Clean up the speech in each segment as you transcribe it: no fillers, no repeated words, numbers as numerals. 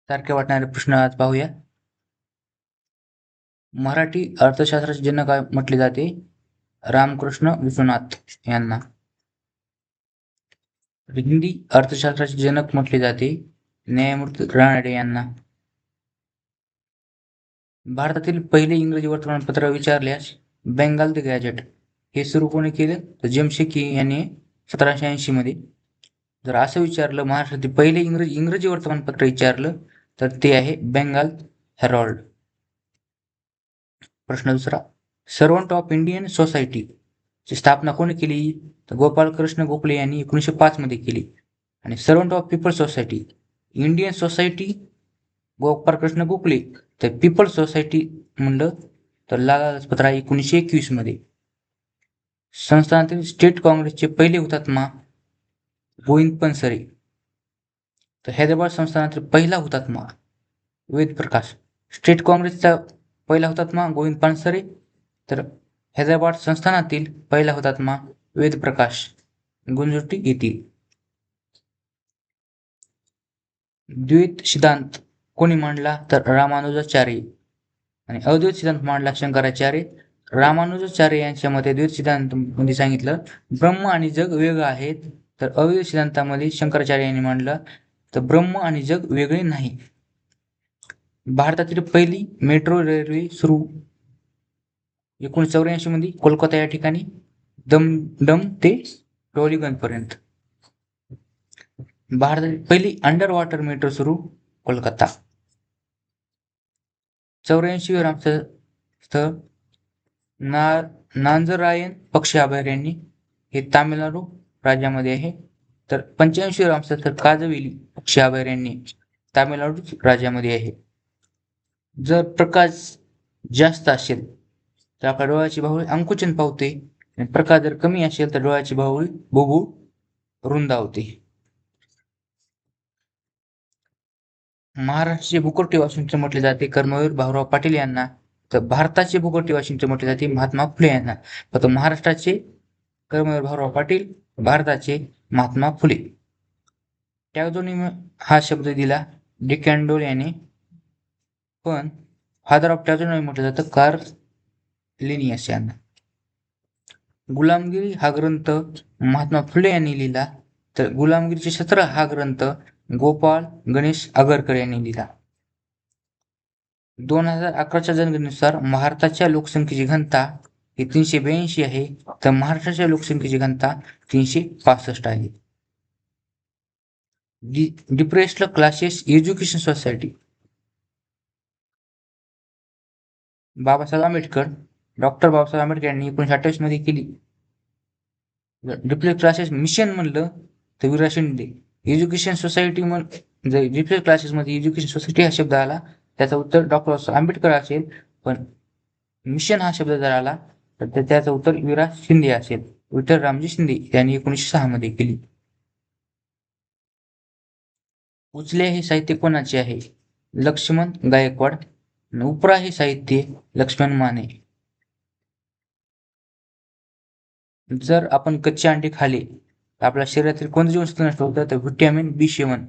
सारखे वाटणारे प्रश्न आज पाहूया. मराठी अर्थशास्त्राचे जनक म्हटले जाते रामकृष्ण विश्वनाथ यांना. हिंदी अर्थशास्त्राचे जनक म्हटले जाते न्यायमूर्ती रानडे यांना. भारतातील पहिले इंग्रजी वर्तमानपत्र विचारल्यास बेंगाल द गॅजेट हे सुरू कोणी केले तर जमशेदजी यांनी 1780 मध्ये. जर असं विचारलं महाराष्ट्रातील पहिले इंग्रजी वर्तमानपत्र विचारलं तर ते आहे बेंगाल हेरॉल्ड. प्रश्न दुसरा, सर्वंट ऑफ इंडियन सोसायटी ची स्थापना कोणी केली तर गोपालकृष्ण गोखले यांनी 1905 मध्ये केली. आणि servant of people's society, Indian society Gopalkrishna Gokhale, तर पीपल्स सोसायटी म्हणलं तर लाला लजपत राय 1921 मध्ये. संस्थानातील स्टेट काँग्रेसचे पहिले हुतात्मा गोविंद पानसरे, तर हैदराबाद संस्थानातील पहिला हुतात्मा वेद प्रकाश. स्टेट काँग्रेसचा पहिला हुतात्मा गोविंद पानसरे, तर हैदराबाद संस्थानातील पहिला हुतात्मा वेद प्रकाश. गुणत्रुटी येतील. द्वैत सिद्धांत कोणी मांडला तर रामानुजाचार्य, आणि अद्वैत सिद्धांत मांडला शंकराचार्य. रामानुजाचार्य यांच्या मते द्वैत सिद्धांत मध्ये सांगितलं ब्रह्म आणि जग वेगळं आहेत, तर अद्वैत सिद्धांतामध्ये शंकराचार्य यांनी मांडलं तर ब्रह्म आणि जग वेगळे नाही. भारतातील पहिली मेट्रो रेल्वे सुरू 1984 मध्ये कोलकाता या ठिकाणी दमदम ते टॉलीगंज पर्यंत. भारतातील पहिली अंडर वॉटर मेट्रो सुरू कोलकाता. 84 रामसर स्थळ नांजरायन पक्षी अभयारण्य हे तामिळनाडू राज्यामध्ये आहे, तर 85 रामसर स्थळ काजवेली पक्षी अभयारण्य तामिळनाडू राज्यामध्ये आहे. जर प्रकाश जास्त असेल तर आपल्या डोळ्याची बाहुली अंकुचन पावते, आणि प्रकाश जर कमी असेल तर डोळ्याची बाहुली बुबुळ रुंदावते. महाराष्ट्राचे भूकोटी वाशिष्ठ म्हटले जाते कर्मवीर भाऊराव पाटील यांना, तर भारताचे भूकोटी वाशिष्ठ म्हटले जाते महात्मा फुले यांना. फक्त महाराष्ट्राचे कर्मवीर भाऊराव पाटील, भारताचे महात्मा फुले. टॅक्झोनॉमी हा शब्द दिला डी कॅन्डोल याने, पण फादर ऑफ टॅक्झोनॉमी म्हटलं जातं कार्ल लिनियस यांना. गुलामगिरी हा ग्रंथ महात्मा फुले यांनी लिहिला, तर गुलामगिरीचे 17 हा ग्रंथ गोपाळ गणेश आगरकर यांनी लिहिला. 2011च्या जनगणनेनुसार भारताच्या लोकसंख्येची घनता ही 382 आहे, तर महाराष्ट्राच्या लोकसंख्येची घनता 365 आहे. Depressed classes education society Babasaheb Ambedkar, doctor Babasaheb Ambedkar यांनी 1928 मध्ये केली. डिप्रेस्ड क्लासेस मिशन म्हणलं तर विरा शिंदे. एज्युकेशन सोसायटी जर डिप्रेस्ड क्लासेस मध्ये एज्युकेशन सोसायटी हा शब्द आला त्याचं उत्तर डॉक्टर आंबेडकर असेल, पण मिशन हा शब्द जर आला तर त्याचं उत्तर विरा शिंदे असेल. विठ्ठल रामजी शिंदे यांनी 1906 मध्ये केली. उचले हे साहित्य कोणाचे आहे? लक्ष्मण गायकवाड. उपरा हे साहित्य लक्ष्मण माने. जर आपण कच्चे अंडे खाल्ले तर आपल्या शरीरातील कोणते जीवनसत्व नष्ट होतं तर व्हिटॅमिन B7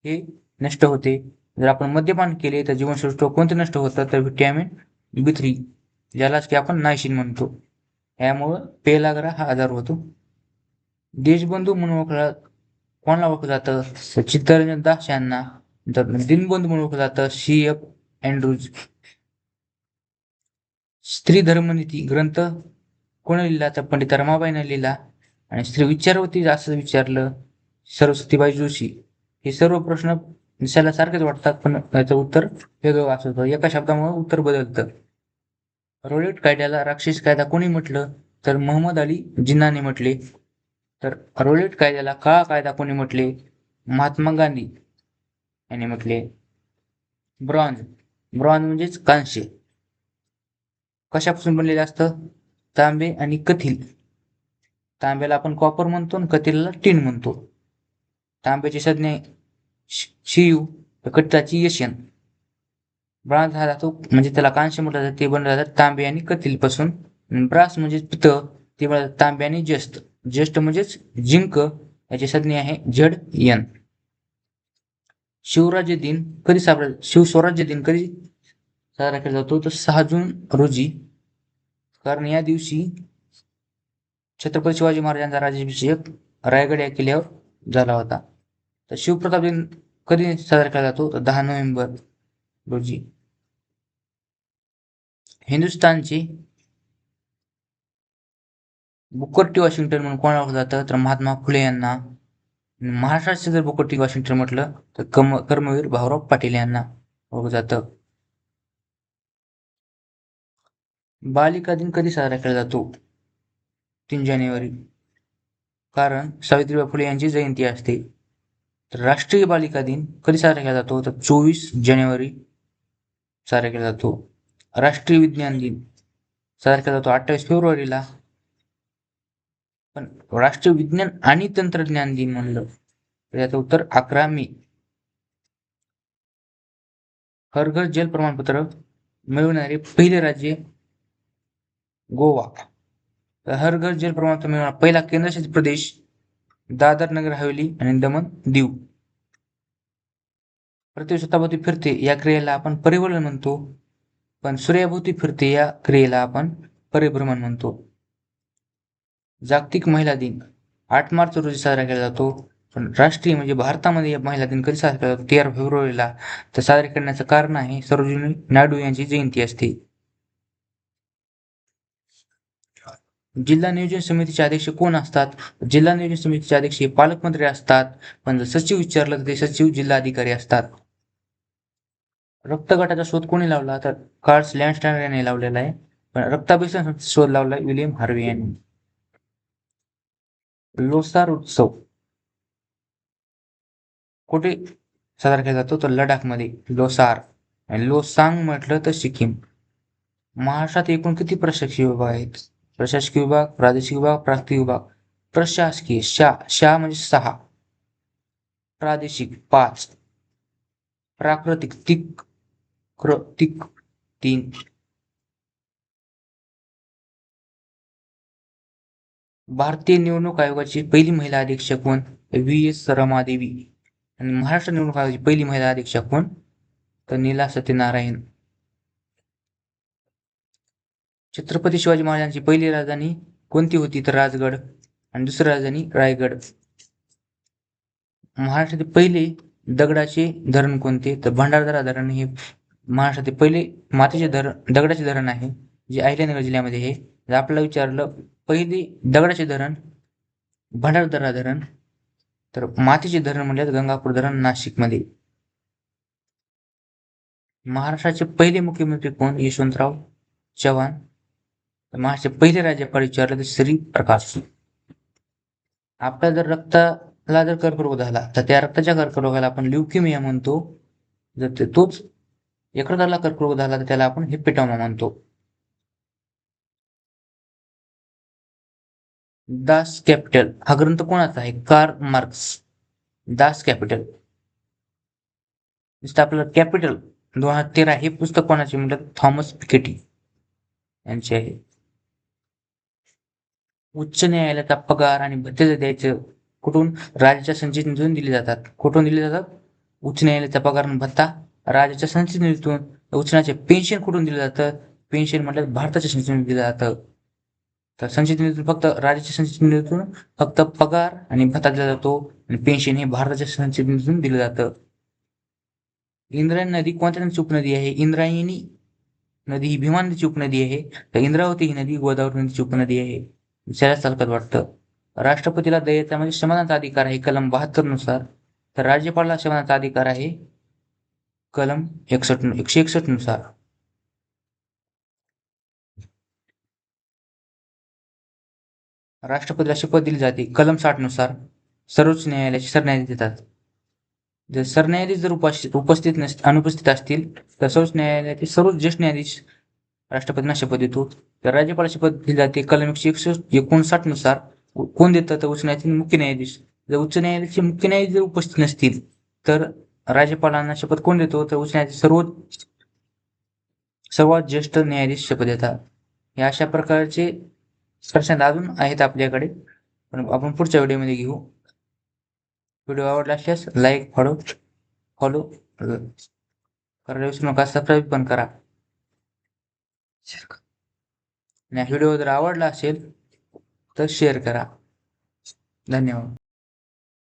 हे नष्ट होते. जर आपण मद्यपान केले तर जीवनसत्व कोणते नष्ट होतं तर व्हिटॅमिन B3, ज्यालाच की आपण नायसिन म्हणतो. यामुळं पेलाग्रा हा आजार होतो. देशबंधू म्हणून कोणाला ओळखलं जातं तर चित्तरंजन दास यांना, तर दिनबंधू म्हणून ओळखलं जातं C.F. अँड्रूज. स्त्री धर्मनीती ग्रंथ कोणी लिहिला तर पंडिता रमाबाईने लिहिला. आणि स्त्री विचारवती असं विचारलं सरस्वतीबाई जोशी. हे सर्व प्रश्न दिसायला सारखेच वाटतात, पण याचं उत्तर वेगळं असतं, एका शब्दामुळे उत्तर बदलतं. रोलेट कायद्याला राक्षस कायदा कोणी म्हटलं तर मोहम्मद अली जिन्नाने म्हटले. तर रोलेट कायद्याला काळा कायदा कोणी म्हटले? महात्मा गांधी यांनी म्हटले. ब्रॉन्झ म्हणजेच कांस्य कशापासून बनलेलं असतं? तांबे आणि कथील. तांब्याला आपण कॉपर म्हणतो आणि कथीलला टिन म्हणतो. तांब्याची संज्ञा Cu तर कठीलाची Sn. ब्रॉन्झ हा धातू म्हणजे त्याला कांस्य म्हटलं जातं, ते बनवलं जातं तांबे आणि कथील पासून. ब्रास म्हणजे पितळ, ते बनवलं तांबे आणि जस्त. जस्त म्हणजेच जिंक, याची संज्ञा आहे Zn. शिवराज्य दिन कधी शिवस्वराज्य दिन कधी साजरा केला जातो? तर 6 जून रोजी. कारण या दिवशी छत्रपती शिवाजी महाराजांचा राज्याभिषेक रायगड या किल्ल्यावर झाला होता. तर शिवप्रताप दिन कधी साजरा केला जातो? तर 10 नोव्हेंबर रोजी. हिंदुस्थानचे बुकर टी वॉशिंग्टन म्हणून कोणाला ओळखलं जातं? तर महात्मा फुले यांना. महाराष्ट्राचे जर बुकर टी वॉशिंग्टन म्हटलं तर कर्मवीर भाऊराव पाटील यांना ओळखलं जातं. बालिका दिन कधी साजरा केला जातो? 3 जानेवारी. कारण सावित्रीबाई फुले यांची जयंती असते. तर राष्ट्रीय बालिका दिन कधी साजरा केला जातो? तर 24 जानेवारी साजरा केला जातो. राष्ट्रीय विज्ञान दिन साजरा केला जातो 28 फेब्रुवारीला. पण राष्ट्रीय विज्ञान आणि तंत्रज्ञान दिन म्हणलं तर याचं उत्तर 11 मे. हर घर जल प्रमाणपत्र मिळवणारे पहिले राज्य गोवा. तर हर घर जल प्रमाणपत्र मिळवणारा पहिला केंद्रशासित प्रदेश दादर नगर हवेली आणि दमण दीव. पृथ्वी स्वतःभोवती फिरते या क्रियेला आपण परिवलन म्हणतो, पण सूर्याभोवती फिरते या क्रियेला आपण परिभ्रमण म्हणतो. जागतिक महिला दिन 8 मार्च रोजी साजरा केला जातो. पण राष्ट्रीय म्हणजे भारतामध्ये महिला दिन कधी साजरा केला जातो? 13 फेब्रुवारीला. तर साजरे करण्याचं कारण आहे सरोजिनी नायडू यांची जयंती असते. जिल्हा नियोजन समितीचे अध्यक्ष कोण असतात? जिल्हा नियोजन समितीचे अध्यक्ष हे पालकमंत्री असतात, पण जर सचिव विचारलं तर ते सचिव जिल्हाधिकारी असतात. रक्तगटाचा शोध कोणी लावला? तर कार्ल लँडस्टायर यांनी लावलेला आहे. पण रक्ताभिसरण शोध लावला विलियम हार्वे यांनी. लोसार उत्सव कुठे साजरा केला जातो? तर लडाखमध्ये लोसार. आणि लोसांग म्हटलं तर सिक्कीम. महाराष्ट्रात एकूण किती प्रशासकीय विभाग आहेत? प्रशासकीय विभाग, प्रादेशिक विभाग, प्रांतीय विभाग. प्रशासकीय शा म्हणजे 6, प्रादेशिक 5, प्राकृतिक तिक 3. भारतीय निवडणूक आयोगाची पहिली महिला अधीक्षक कोण? व्ही.एस. रमादेवी. आणि महाराष्ट्र निवडणूक आयोगाची पहिली महिला अधीक्षक कोण? तर नीला सत्यनारायण. छत्रपती शिवाजी महाराजांची पहिली राजधानी कोणती होती? तर राजगड. आणि दुसरी राजधानी रायगड. महाराष्ट्रातील पहिले दगडाचे धरण कोणते? तर भंडारदरा धरण हे महाराष्ट्रातील पहिले मातीचे दगडाचे धरण आहे, जे अहिल्यानगर जिल्ह्यामध्ये आहे. जर आपल्याला विचारलं पहिले दगडाचे धरण भंडारदरा धरण, तर मातीचे धरण म्हणल्यात गंगापूर धरण नाशिकमध्ये. महाराष्ट्राचे पहिले मुख्यमंत्री कोण? यशवंतराव चव्हाण. महाराष्ट्राचे पहिले राज्यपाल विचारलं तर श्री प्रकाश. आपल्या जर रक्ताला जर कर्करोग झाला तर त्या रक्ताच्या कर्करोगाला आपण ल्युकेमिया म्हणतो. जर तोच यकृताला कर्करोग झाला तर त्याला आपण हेपेटोमा म्हणतो. दास कॅपिटल हा ग्रंथ कोणाचा आहे? Karl Marx. Das Kapital. नुसतं आपलं कॅपिटल 2013 हे पुस्तक कोणाचे म्हटलं? थॉमस पिकेटी यांचे आहे. उच्च न्यायालयाचा पगार आणि भत्ते द्यायचं कुठून? राज्याच्या संचित निधीतून दिले जातात. कुठून दिले जातात? उच्च न्यायालयाचा पगार आणि भत्ता राज्याच्या संचित निधीतून. उच्च न्यायालयाचे पेन्शन कुठून दिलं जातं? पेन्शन म्हटलं भारताच्या संचित निधीतून दिलं जातं. तर संचित निधीतून फक्त राज्याच्या संचित निधीतून फक्त पगार आणि भत्ता दिला जातो, आणि पेन्शन हे भारताच्या संचित निधीतून दिलं जातं. इंद्रायणी नदी कोणत्या नदीची उपनदी आहे? इंद्रायणी नदी ही भीमा नदीची उपनदी आहे. तर इंद्रावती ही नदी गोदावरी नदीची उपनदी आहे. विचारायला चालतात वाटतं. राष्ट्रपतीला दयेचा म्हणजे क्षमतांचा अधिकार आहे कलम 72 नुसार. तर राज्यपालाला क्षमतांचा अधिकार आहे कलम 161 नुसार. राष्ट्रपतीला शपथ दिली जाते कलम 60 नुसार. सर्वोच्च न्यायालयाचे सरन्यायाधीश देतात. जर सरन्यायाधीश जर अनुपस्थित असतील तर सर्वोच्च न्यायालयाचे सर्वोच्च ज्येष्ठ न्यायाधीश राष्ट्रपतींना शपथ देतो. तर राज्यपालाला शपथ दिली जाते कलम 159 नुसार. कोण देतं? तर उच्च न्यायालयाचे मुख्य न्यायाधीश. जर उच्च न्यायालयाचे मुख्य न्यायाधीश जर उपस्थित नसतील तर राज्यपालांना शपथ कोण देतो? तर उच्च न्यायालयाचे सर्वात ज्येष्ठ न्यायाधीश शपथ देतात. हे अशा प्रकारचे प्रश्न अजून आहेत आपल्याकडे, पण आपण पुढच्या व्हिडिओमध्ये घेऊ. व्हिडिओ आवडला असल्यास लाईक, फॉलो, फॉलो करायला विसरू नका, सबस्क्राईब पण करा. आणि व्हिडिओ जर आवडला असेल तर शेअर करा. धन्यवाद.